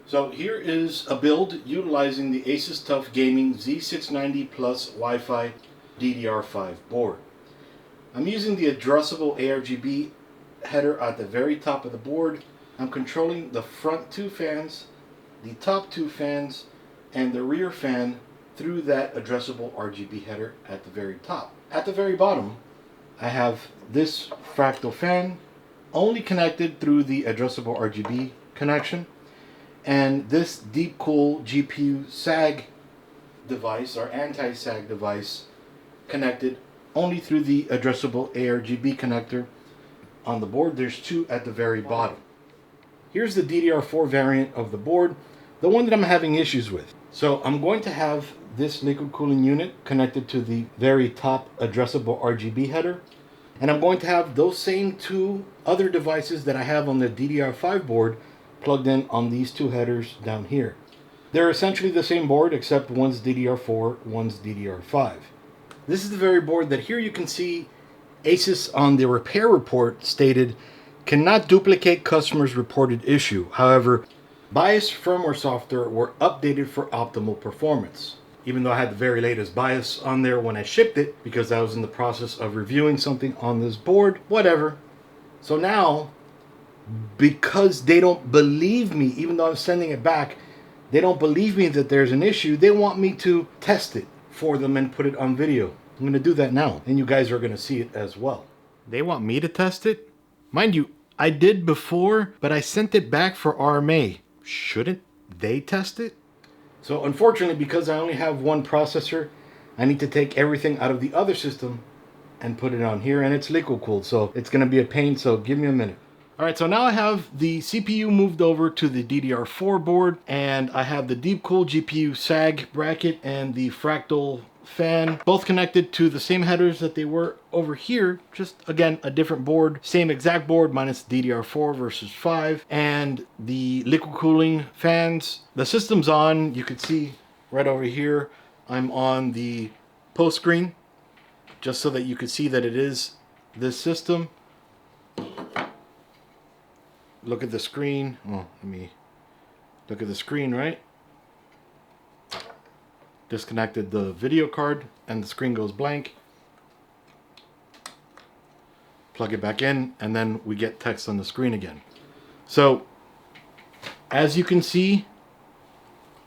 So here is a build utilizing the Asus TUF Gaming Z690 Plus Wi-Fi DDR5 board. I'm using the addressable RGB header at the very top of the board. I'm controlling the front two fans, the top two fans, and the rear fan through that addressable RGB header at the very top. At the very bottom, I have this fractal fan only connected through the addressable RGB connection, and this deep cool GPU sag device or anti-sag device connected only through the addressable ARGB connector on the board. There's two at the very bottom. Here's the DDR4 variant of the board, the one that I'm having issues with. So I'm going to have this liquid cooling unit connected to the very top addressable RGB header, and I'm going to have those same two other devices that I have on the DDR5 board plugged in on these two headers down here. They're essentially the same board, except one's DDR4, one's DDR5. This is the very board that here you can see Asus on the repair report stated cannot duplicate customer's reported issue. However, BIOS firmware software were updated for optimal performance. Even though I had the very latest BIOS on there when I shipped it, because I was in the process of reviewing something on this board, whatever. So now, because they don't believe me, even though I'm sending it back, they don't believe me that there's an issue. They want me to test it for them and put it on video. I'm going to do that now, and you guys are going to see it as well. They want me to test it? Mind you, I did before, but I sent it back for RMA. Shouldn't they test it? So unfortunately, because I only have one processor, I need to take everything out of the other system and put it on here, and it's liquid cooled, so it's going to be a pain, so give me a minute. Alright, so now I have the CPU moved over to the DDR4 board, and I have the deep cool GPU sag bracket and the fractal fan, both connected to the same headers that they were over here, just again a different board, same exact board minus DDR4 versus 5, and the liquid cooling fans. The system's on, you can see right over here, I'm on the post screen, just so that you can see that it is this system. Look at the screen. Oh, let me look at the screen, right? Disconnected the video card and the screen goes blank. Plug it back in and then we get text on the screen again. So as you can see,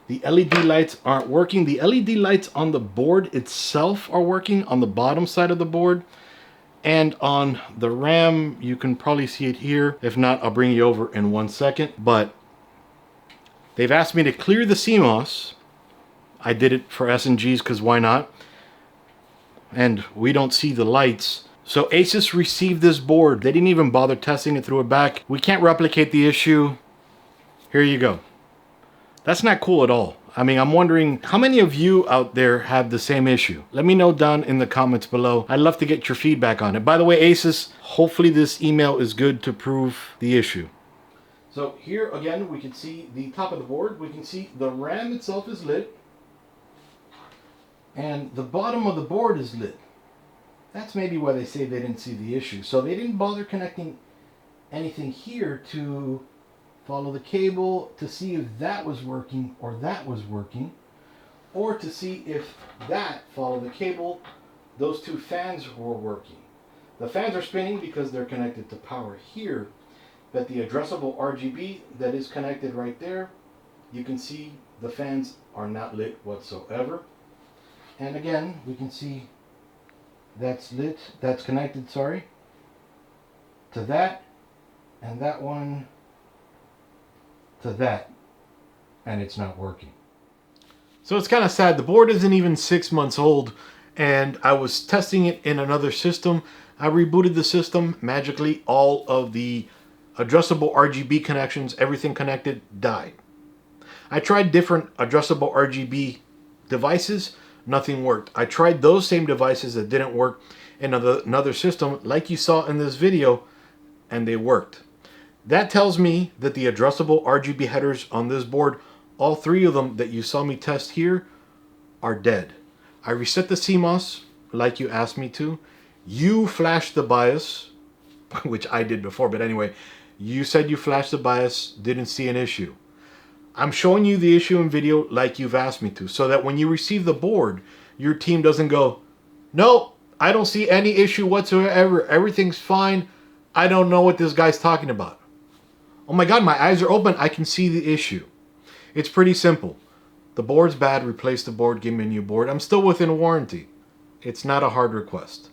the LED lights aren't working. The LED lights on the board itself are working on the bottom side of the board. And on the RAM, you can probably see it here. If not, I'll bring you over in 1 second. But they've asked me to clear the CMOS. I did it for S&Gs because why not? And we don't see the lights. So Asus received this board. They didn't even bother testing it, threw it back. We can't replicate the issue. Here you go. That's not cool at all. I mean, I'm wondering how many of you out there have the same issue? Let me know down in the comments below. I'd love to get your feedback on it. By the way, Asus, hopefully this email is good to prove the issue. So here again, we can see the top of the board. We can see the RAM itself is lit. And the bottom of the board is lit. That's maybe why they say they didn't see the issue. So they didn't bother connecting anything here to follow the cable to see if that was working or that was working, or to see if that followed the cable, those two fans were working. The fans are spinning because they're connected to power here, but the addressable RGB that is connected right there, you can see the fans are not lit whatsoever. And again, we can see that's lit, that's connected, sorry, to that, and that one to that, and it's not working. So it's kind of sad. The board isn't even 6 months old, and I was testing it in another system. I rebooted the system. Magically, all of the addressable RGB connections, everything connected, died. I tried different addressable RGB devices. Nothing worked. I tried those same devices that didn't work in another system, like you saw in this video, and they worked. That tells me that the addressable RGB headers on this board, all three of them that you saw me test here, are dead. I reset the CMOS like you asked me to. You flashed the BIOS, which I did before, but anyway, you said you flashed the BIOS, didn't see an issue. I'm showing you the issue in video like you've asked me to, so that when you receive the board, your team doesn't go, "No, I don't see any issue whatsoever. Everything's fine. I don't know what this guy's talking about." Oh my God, my eyes are open. I can see the issue. It's pretty simple. The board's bad. Replace the board. Give me a new board. I'm still within warranty. It's not a hard request.